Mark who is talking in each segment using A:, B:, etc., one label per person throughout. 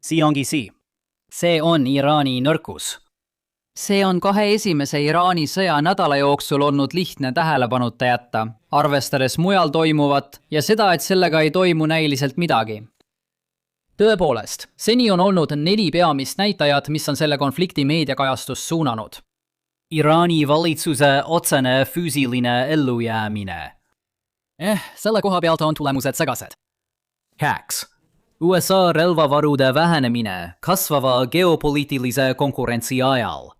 A: See ongi see. See on Iraani nõrkus.
B: See on 2 esimese Iraani sõja nädala jooksul olnud lihtne tähelepanuta jätta, arvestades mujal toimuvat ja seda, et sellega ei toimu näiliselt midagi. Tõepoolest, seni on olnud 4 peamist näitajat, mis on selle konflikti meediakajastust suunanud.
A: Iraani valitsuse otsene füüsiline ellujäämine.
B: Selle koha pealt on tulemused segased.
A: 2. USA relvavarude vähenemine kasvava geopoliitilise konkurentsi ajal.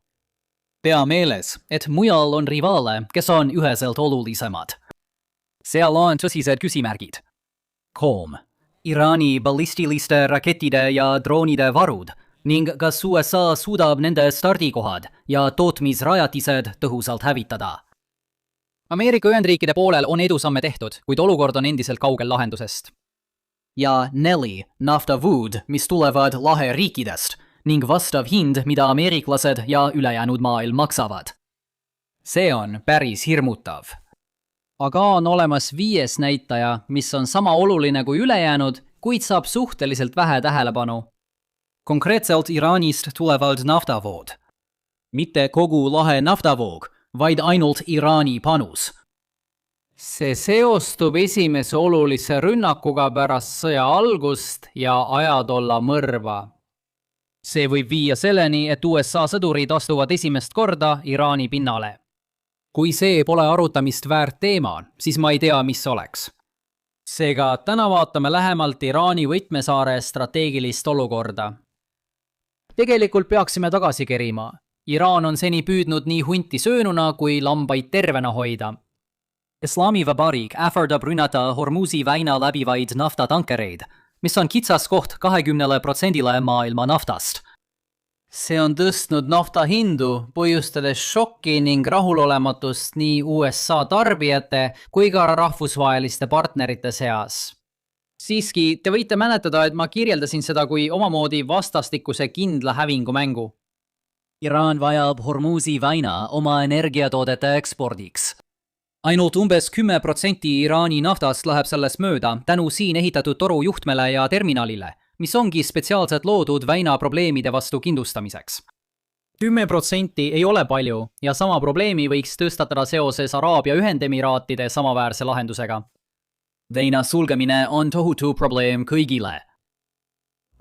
B: Pea meeles, et mujal on rivaale, kes on üheselt olulisemad. Seal on tõsised küsimärgid.
A: 3. Iraani ballistiliste rakettide ja droonide varud ning kas USA suudab nende stardikohad ja tootmisrajatised tõhusalt hävitada.
B: Ameerika Ühendriikide poolel on edusamme tehtud, kuid olukord on endiselt kaugel lahendusest.
A: Ja 4. Naftavood, mis tulevad laheriikidest ning vastav hind, mida ameeriklased ja ülejäänud maailm maksavad.
B: See on päris hirmutav. Aga on olemas 5. näitaja, mis on sama oluline kui ülejäänud, kuid saab suhteliselt vähe tähelepanu.
A: Konkreetselt Iraanist tulevad naftavood. Mitte kogu lahe naftavoog, vaid ainult Iraani panus.
B: See seostub esimese olulise rünnakuga pärast sõja algust ja ajatolla mõrva. See võib viia selleni, et USA sõdurid astuvad esimest korda Iraani pinnale. Kui see pole arutamist väärt teema, siis ma ei tea, mis oleks. Seega täna vaatame lähemalt Iraani võtmesaare strateegilist olukorda. Tegelikult peaksime tagasi kerima. Iraan on seni püüdnud nii hunti söönuna kui lambaid tervena hoida.
A: Islami Vabariik ähvardab rünnata Hormuzi väina läbivaid naftatankereid, mis on kitsas koht 20% maailma naftast.
B: See on tõstnud nafta hindu, põhjustades šokki ning rahulolematust nii USA tarbijate kui ka rahvusvaheliste partnerite seas. Siiski, te võite mäletada, et ma kirjeldasin seda kui omamoodi vastastikuse kindla hävingumängu.
A: Iraan vajab Hormuzi väina oma energiatoodete ekspordiks. Ainult umbes 10% Iraani naftast läheb sellest mööda tänu siin ehitatud torujuhtmele ja terminalile, mis ongi spetsiaalselt loodud väina probleemide vastu kindlustamiseks. 10% ei ole palju ja sama probleemi võiks tõstatada seoses Araabia Ühendemiraatide samaväärse lahendusega. Väina sulgemine on tohutu probleem kõigile.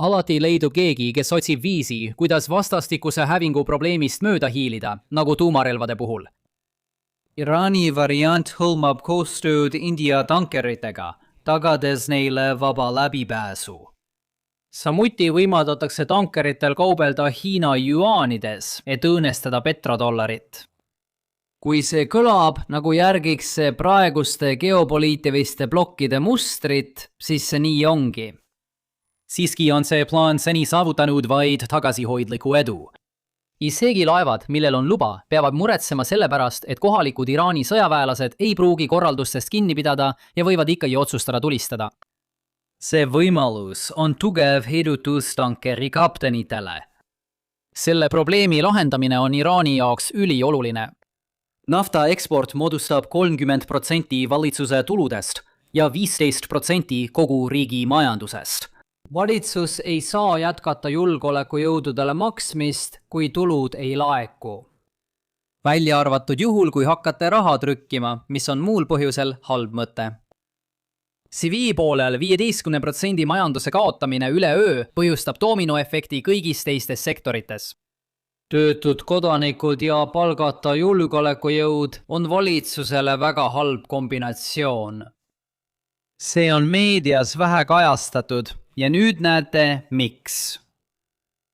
B: Alati leidub keegi, kes otsib viisi, kuidas vastastikuse hävingu probleemist mööda hiilida, nagu tuumarelvade puhul. Iraani variant hõlmab koostööd India tankeritega, tagades neile vaba läbipääsu. Samuti võimaldatakse tankeritel kaubelda Hiina juaanides, et õõnestada petrodollarit. Kui see kõlab, nagu järgiks see praeguste geopoliitiliste blokkide mustrit, siis see nii ongi.
A: Siiski on see plaan seni saavutanud vaid tagasihoidliku edu.
B: Isegi laevad, millel on luba, peavad muretsema selle pärast, et kohalikud Iraani sõjaväelased ei pruugi korraldustest kinni pidada ja võivad ikkagi otsustada tulistada.
A: See võimalus on tugev heidutus tankeri kaptenitele.
B: Selle probleemi lahendamine on Iraani jaoks ülioluline.
A: Nafta eksport moodustab 30% valitsuse tuludest ja 15% kogu riigi majandusest.
B: Valitsus ei saa jätkata julgeolekujõududele maksmist, kui tulud ei laeku. Välja arvatud juhul, kui hakkate raha trükkima, mis on muul põhjusel halb mõte. CV poolel 15% majanduse kaotamine üleöö põhjustab dominoefekti kõigis teistes sektorites. Töötud kodanikud ja palgata julgeolekujõud on valitsusele väga halb kombinatsioon. See on meedias vähe kajastatud. Ja nüüd näete, miks.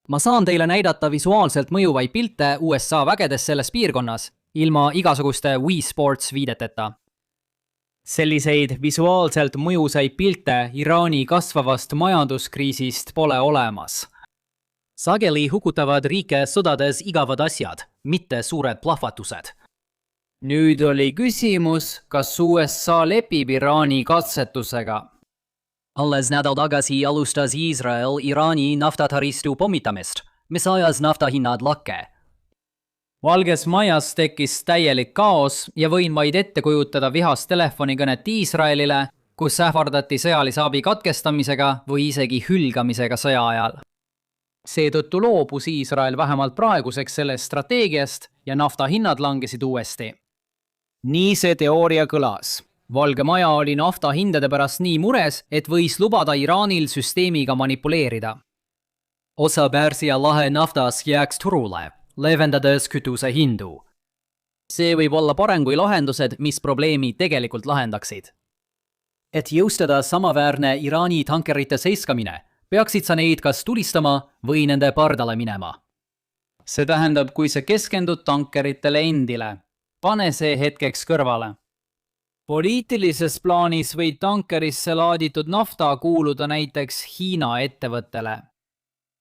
B: Ma saan teile näidata visuaalselt mõjuvaid pilte USA vägedes selles piirkonnas, ilma igasuguste Wii Sports viideteta. Selliseid visuaalselt mõjusaid pilte Iraani kasvavast majanduskriisist pole olemas. Sageli hukutavad riike sõdades igavad asjad, mitte suured plahvatused. Nüüd oli küsimus, kas USA lepib Iraani katsetusega.
A: Alles nädal tagasi alustas Iisrael Iraani naftataristu pommitamist, mis ajas naftahinnad lakke.
B: Valges majas tekkis täielik kaos ja võin vaid ette kujutada vihast telefonikõnet Iisraelile, kus ähvardati sõjalise abi katkestamisega või isegi hülgamisega sõja ajal. Seetõttu loobus Iisrael vähemalt praeguseks sellest strateegiast ja nafta hinnad langesid uuesti. Nii see teooria kõlas. Valge Maja oli nafta hindade pärast nii mures, et võis lubada Iraanil süsteemiga manipuleerida.
A: Osa Pärsia lahe naftast jääks turule, leevendades kütuse hindu.
B: See võib olla parem kui lahendused, mis probleemi tegelikult lahendaksid.
A: Et jõustada samaväärne Iraani tankerite seiskamine, peaksid sa neid kas tulistama või nende pardale minema.
B: See tähendab, kui sa keskendud tankeritele endile. Pane see hetkeks kõrvale. Poliitilises plaanis võib tankerisse laaditud nafta kuuluda näiteks Hiina ettevõttele.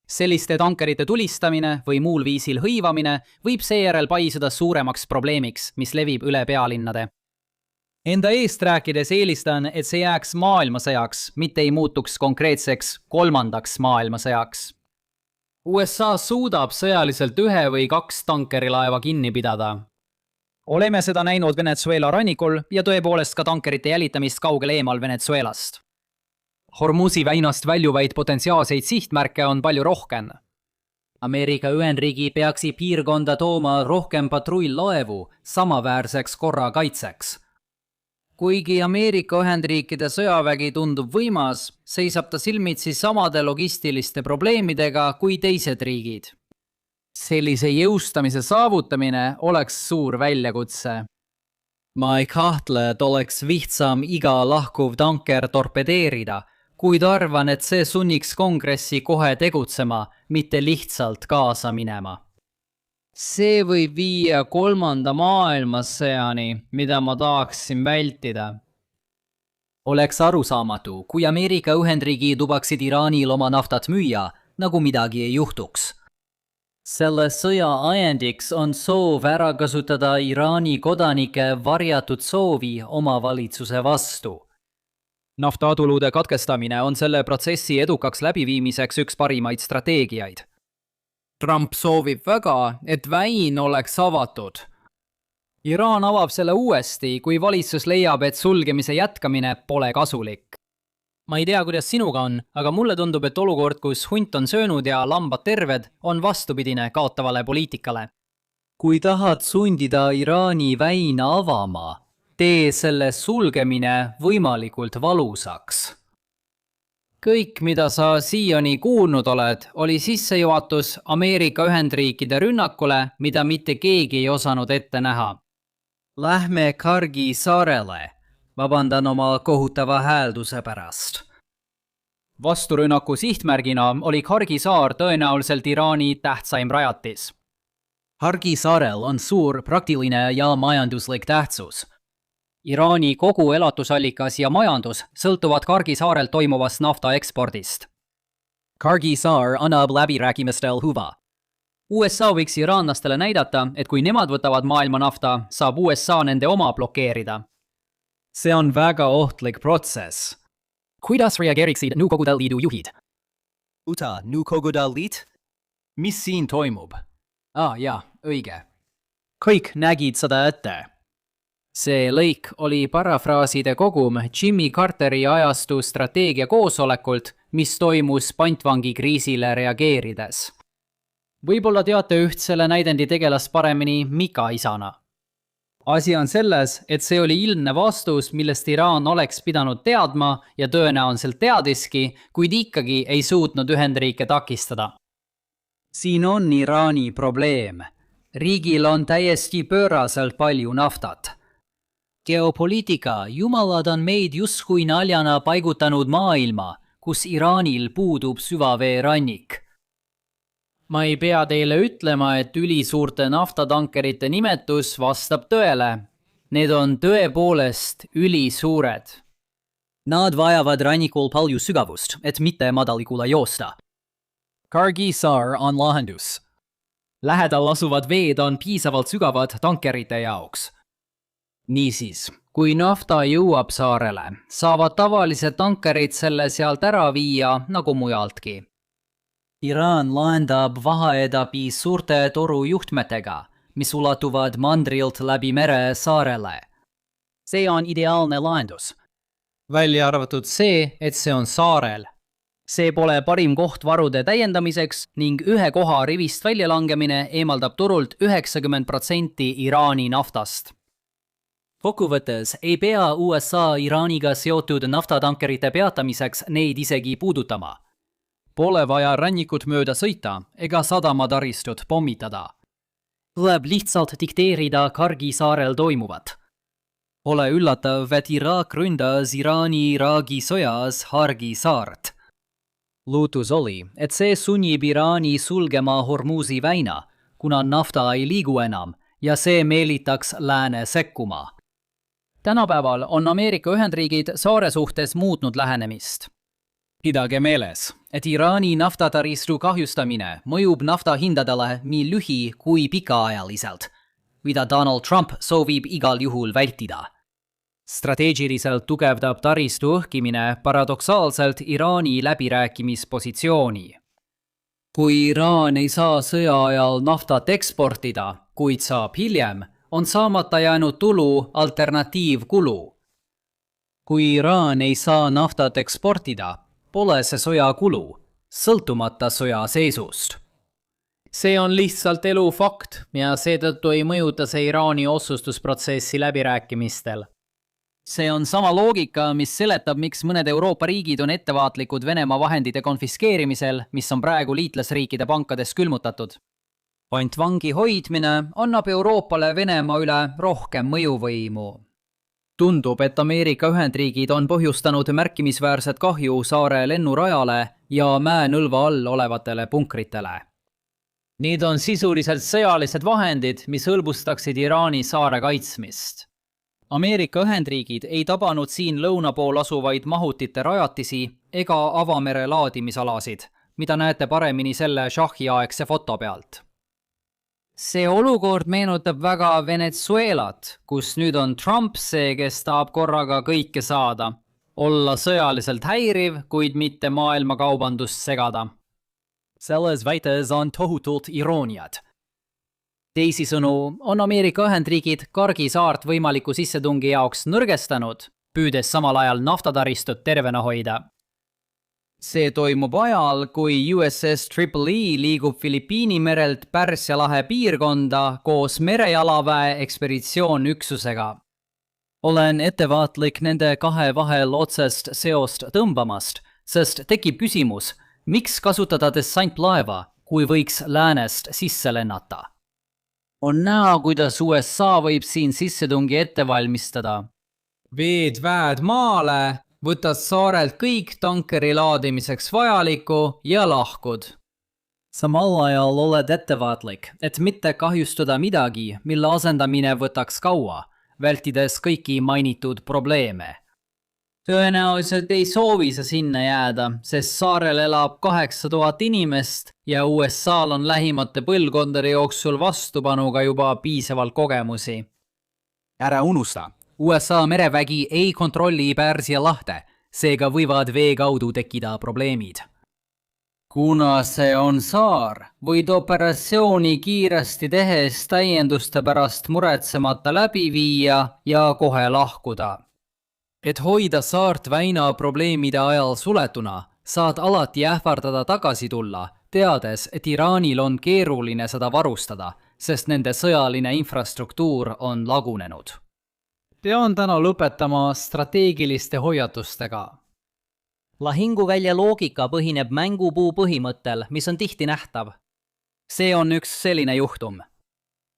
B: Selliste tankerite tulistamine või muul viisil hõivamine võib seejärel paisuda suuremaks probleemiks, mis levib üle pealinnade. Enda eest rääkides eelistan, et see jääks maailmasõjaks, mitte ei muutuks konkreetseks 3. maailmasõjaks. USA suudab sõjaliselt 1 või 2 tankerilaeva kinni pidada. Oleme seda näinud Venezuela rannikul ja tõepoolest ka tankerite jälitamist kaugel eemal Venezuelast.
A: Hormuzi väinast väljuvaid potentsiaalseid sihtmärke on palju rohkem. Ameerika Ühendriigi peaks piirkonda tooma rohkem patrull-laevu samaväärseks korrakaitseks.
B: Kuigi Ameerika Ühendriikide sõjavägi tundub võimas, seisab ta silmitsi samade logistiliste probleemidega kui teised riigid. Sellise jõustamise saavutamine oleks suur väljakutse.
A: Ma ei kahtle, et oleks lihtsam iga lahkuv tanker torpedeerida, kuid arvan, et see sunniks kongressi kohe tegutsema, mitte lihtsalt kaasa minema.
B: See võib viia 3. maailmasõjani, mida ma tahaksin vältida.
A: Oleks arusaamatu, kui Ameerika Ühendriigid lubaksid Iraanil oma naftat müüa, nagu midagi ei juhtuks. Selle sõja ajendiks on soov ära kasutada Iraani kodanike varjatud soovi oma valitsuse vastu. Naftatulude katkestamine on selle protsessi edukaks läbiviimiseks üks parimaid strateegiaid.
B: Trump soovib väga, et väin oleks avatud. Iraan avab selle uuesti, kui valitsus leiab, et sulgemise jätkamine pole kasulik. Ma ei tea, kuidas sinuga on, aga mulle tundub, et olukord, kus hunt on söönud ja lambad terved, on vastupidine kaotavale poliitikale.
A: Kui tahad sundida Iraani väina avama, tee selle sulgemine võimalikult valusaks.
B: Kõik, mida sa siiani kuulnud oled, oli sissejuhatus Ameerika Ühendriikide rünnakule, mida mitte keegi ei osanud ette näha.
A: Lähme Kargi saarele. Vabandan oma kohutava häälduse pärast.
B: Vasturünnaku sihtmärgina oli Kargi saar tõenäoliselt Iraani tähtsaim rajatis.
A: Kargi saarel on suur praktiline ja majanduslik tähtsus.
B: Iraani kogu elatusallikas ja majandus sõltuvad Kargi saarel toimuvast nafta ekspordist.
A: Kargi saar annab läbirääkimistel huva.
B: USA võiks iraanlastele näidata, et kui nemad võtavad maailma nafta, saab USA nende oma blokeerida.
A: See on väga ohtlik protsess.
B: Kuidas reageeriksid Nõukogude Liidu juhid?
A: Nõukogude Liit? Mis siin toimub?
B: Jaa, õige.
A: Kõik nägid seda ette.
B: See lõik oli parafraaside kogum Jimmy Carteri ajastu strateegia koosolekult, mis toimus pantvangi kriisile reageerides. Võib-olla teate üht selle näidendi tegelast paremini Mika isana. Asi on selles, et see oli ilmne vastus, millest Iraan oleks pidanud teadma ja tõenäoliselt teadiski, kuid ikkagi ei suutnud Ühendriike takistada.
A: Siin on Iraani probleem. Riigil on täiesti pööraselt palju naftat. Geopoliitika, jumalad on meid justkui naljana paigutanud maailma, kus Iraanil puudub süvaveerannik.
B: Ma ei pea teile ütlema, et ülisuurte naftatankerite nimetus vastab tõele. Need on tõepoolest ülisuured.
A: Nad vajavad rannikul palju sügavust, et mitte madalikule joosta. Kargi saar on lahendus.
B: Lähedal asuvad veed on piisavalt sügavad tankerite jaoks. Niisiis, kui nafta jõuab saarele, saavad tavalised tankerid selle sealt ära viia nagu mujaltki.
A: Iraan lahendab vaheedapi suurte torujuhtmetega, mis ulatuvad mandrilt läbi mere saarele. See on ideaalne lahendus.
B: Välja arvatud see, et see on saarel. see pole parim koht varude täiendamiseks ning ühe koha rivist väljalangemine eemaldab turult 90% Iraani naftast.
A: Kokkuvõttes ei pea USA Iraaniga seotud naftatankerite peatamiseks neid isegi puudutama.
B: Pole vaja rannikut mööda sõita ega sadamataristut pommitada.
A: Tuleb lihtsalt dikteerida Kargi saarel toimuvat.
B: Pole üllatav, et Iraak ründas Iraani-Iraagi sõjas Hargi saart.
A: Lootus oli, et see sunnib Iraani sulgema Hormuzi väina, kuna nafta ei liigu enam ja see meelitaks lääne sekkuma.
B: Tänapäeval on Ameerika Ühendriigid saare suhtes muutnud lähenemist.
A: Pidage meeles, et Iraani naftataristu kahjustamine mõjub nafta hindadele nii lühi- kui pikaajaliselt, mida Donald Trump soovib igal juhul vältida. Strateegiliselt tugevdab taristu õhkimine paradoksaalselt Iraani läbirääkimispositsiooni. Kui Iraan ei saa sõja ajal naftat eksportida, kuid saab hiljem, on saamata jäänud tulu alternatiivkulu. Kui Iraan ei saa naftat eksportida, pole see sõja kulu, sõltumata sõja seisust.
B: See on lihtsalt elu fakt ja seetõttu ei mõjuta see Iraani otsustusprotsessi läbirääkimistel.
A: See on sama loogika, mis seletab, miks mõned Euroopa riigid on ettevaatlikud Venemaa vahendite konfiskeerimisel, mis on praegu liitlasriikide pankades külmutatud. Pantvangi hoidmine annab Euroopale Venemaa üle rohkem mõjuvõimu. Tundub, et Ameerika Ühendriigid on põhjustanud märkimisväärset kahju saare lennurajale ja mäenõlva all olevatele punkritele.
B: Need on sisuliselt sõjalised vahendid, mis hõlbustaksid Iraani saare kaitsmist.
A: Ameerika Ühendriigid ei tabanud siin lõuna pool asuvaid mahutite rajatisi ega avamere laadimisalasid, mida näete paremini selle šahhiaegse foto pealt.
B: See olukord meenutab väga Venezuelat, kus nüüd on Trump see, kes tahab korraga kõike saada. Olla sõjaliselt häiriv, kuid mitte maailmakaubandust segada.
A: Selles väites on tohutult irooniad. Teisisõnu on Ameerika Ühendriigid Kargi saart võimaliku sissetungi jaoks nõrgestanud, püüdes samal ajal naftataristut tervena hoida. See toimub ajal, kui USS Tripoli liigub Filipiini merelt Pärsia lahe piirkonda koos merejalaväe ekspeditsioonüksusega. Olen ettevaatlik nende kahe vahel otsest seost tõmbamast, sest tekib küsimus, miks kasutada dessantlaeva, kui võiks läänest sisse lennata. On näha, kuidas USA võib siin sissetungi ette valmistada.
B: Veed väed maale, võtad saarelt kõik tankeri laadimiseks vajaliku ja lahkud.
A: Samal ajal oled ettevaatlik, et mitte kahjustada midagi, mille asendamine võtaks kaua, vältides kõiki mainitud probleeme.
B: Tõenäoliselt ei soovi sa sinna jääda, sest saarel elab 8000 inimest ja USA'l on lähimate põlvkondade jooksul vastupanuga juba piisavalt kogemusi.
A: Ära unusta, USA merevägi ei kontrolli Pärsia lahte, seega võivad vee kaudu tekkida probleemid.
B: Kuna see on saar, võid operatsiooni kiiresti tehes täienduste pärast muretsemata läbi viia ja kohe lahkuda.
A: Et hoida saart väina probleemide ajal suletuna, saad alati ähvardada tagasi tulla, teades, et Iraanil on keeruline seda varustada, sest nende sõjaline infrastruktuur on lagunenud.
B: Pean täna lõpetama strateegiliste hoiatustega.
A: Lahinguvälja loogika põhineb mängupuu põhimõttel, mis on tihti nähtav. See on üks selline juhtum.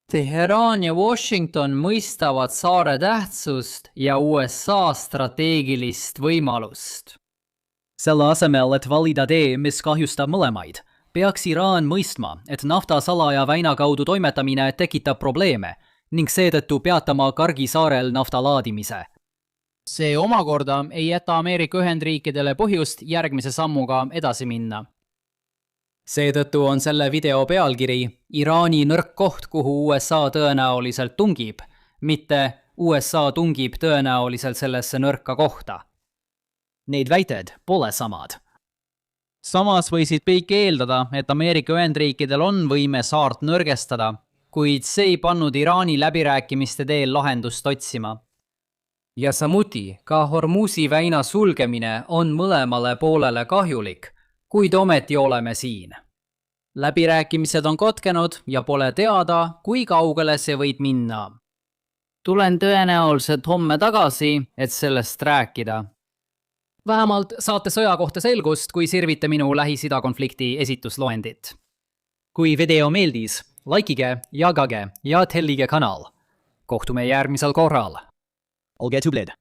B: Teheraan ja Washington mõistavad saare tähtsust ja USA strateegilist võimalust.
A: Selle asemel, et valida tee, mis kahjustab mõlemaid, peaks Iraan mõistma, et nafta salaja väina kaudu toimetamine tekitab probleeme ning seetõttu peatama Kargi saarel nafta laadimise.
B: See omakorda ei jäta Ameerika Ühendriikidele põhjust järgmise sammuga edasi minna.
A: Seetõttu on selle video pealkiri Iraani nõrk koht, kuhu USA tõenäoliselt tungib, mitte USA tungib tõenäoliselt sellesse nõrka kohta. Neid väited pole samad.
B: Samas võisid kõik eeldada, et Ameerika Ühendriikidel on võime saart nõrgestada, kuid see ei pannud Iraani läbirääkimiste teel lahendust otsima.
A: Ja samuti ka Hormuzi väina sulgemine on mõlemale poolele kahjulik,
B: kuid ometi oleme siin. Läbirääkimised on katkenud ja pole teada, kui kaugele see võib minna. Tulen tõenäoliselt homme tagasi, et sellest rääkida.
A: Vähemalt saate sõja kohta selgust, kui sirvite minu Lähis-Ida konflikti esitusloendit. Kui video meeldis, laikige, jagage ja tellige kanal. Kohtume järgmisel korral.
C: Olge tublid.